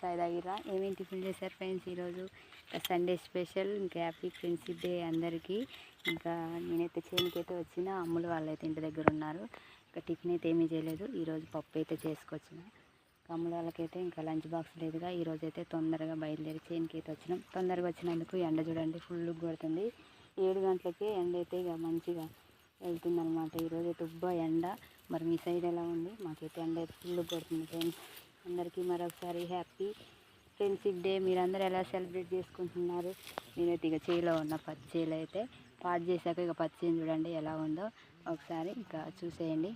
చాయ్ తాగిరా? ఏమేమి టిఫిన్ చేశారు ఫ్రెండ్స్ ఈరోజు? Sunday special. ఇంకా హ్యాపీ ఫ్రెండ్షిప్ డే అందరికీ. ఇంకా నేనైతే చేనుకైతే వచ్చిన, అమ్ములు వాళ్ళైతే ఇంటి దగ్గర ఉన్నారు. ఇంకా టిఫిన్ అయితే ఏమీ చేయలేదు. ఈరోజు పప్పు అయితే చేసుకొచ్చిన. అమ్ములు వాళ్ళకైతే ఇంకా లంచ్ బాక్స్ లేదుగా. ఈరోజు అయితే తొందరగా బయలుదేరి చేనుకి అయితే వచ్చినాం. తొందరగా వచ్చినందుకు ఎండ చూడండి ఫుల్ కొడుతుంది. 7 గంటలకే ఎండ అయితే ఇక మంచిగా వెళ్తుందనమాట. ఈరోజు అయితే ఎండ. మరి మీ సైడ్ ఎలా ఉంది? మాకైతే ఎండ అయితే ఫుల్ కొడుతుంది ఫ్రెండ్స్. అందరికీ మరొకసారి హ్యాపీ ఫ్రెండ్షిప్ డే. మీరందరూ ఎలా సెలబ్రేట్ చేసుకుంటున్నారు? నేనైతే ఇక చేలో ఉన్న పచ్చి చేలో అయితే పాటు చేశాక ఇక పచ్చి చూడండి ఎలా ఉందో ఒకసారి ఇంకా చూసేయండి.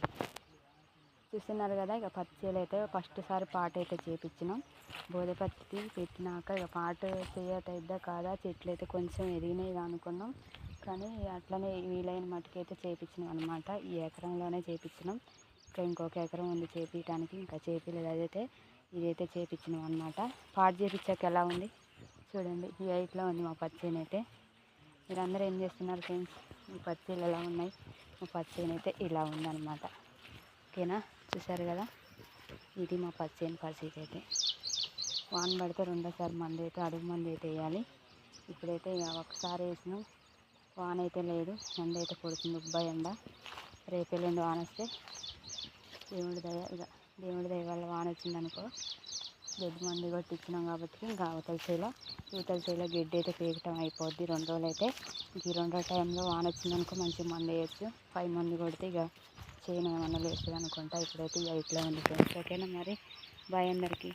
చూస్తున్నారు కదా, ఇక పచ్చి చేలో అయితే ఫస్ట్ సారి పాట అయితే చేపించినాం. బోధపత్తి పెట్టినాక ఇక పాట చేయటైద్దా కాదా, చెట్లు అయితే కొంచెం ఎదిగినాయి అనుకున్నాం. కానీ అట్లనే వీలైన మట్టుకైతే చేపించినాం అనమాట. ఈ ఎకరంలోనే చేపించినాం. ఇంకా ఇంకొక ఎకరం ఉంది చేపించడానికి, ఇంకా చేపించలేదు. అదైతే ఇదైతే చేపించినాం అనమాట. పాటు చేపించాక ఎలా ఉంది చూడండి. ఈ హైట్లో ఉంది మా పచ్చేను అయితే. మీరందరూ ఏం చేస్తున్నారు ఫ్రెండ్స్? ఈ పచ్చేలు ఎలా ఉన్నాయి? మా పచ్చేను అయితే ఇలా ఉందన్నమాట. ఓకేనా, చూసారు కదా, ఇది మా పచ్చేను పరిస్థితి అయితే. వాన పడితే రెండోసారి మంది అయితే అడుగు మంది అయితే వేయాలి. ఇప్పుడైతే ఇక ఒకసారి వేసినాం. వాన అయితే లేదు, ఎండ అయితే కొడుతుంది, ఎండ. రేపు ఎల్లుండి వాన వస్తే దేవుడి దయ వల్ల వాన వచ్చిందనుకో, గడ్డి మంది కొట్టించినాం కాబట్టి ఇంకా యువతల చేలో గడ్డి అయితే పీకటం అయిపోద్ది 2 రోజులు అయితే. ఇంక ఈ 2 టైంలో వాన వచ్చిందనుకో మంచిగా మంది వేయచ్చు. 5 మంది కొడితే ఇక చేను ఏమన్నా లేస్తుంది అనుకుంటా. ఇప్పుడైతే ఇట్లా ఉంది ఫ్రెండ్స్. ఓకేనా మరి, బాయ్ అందరికీ.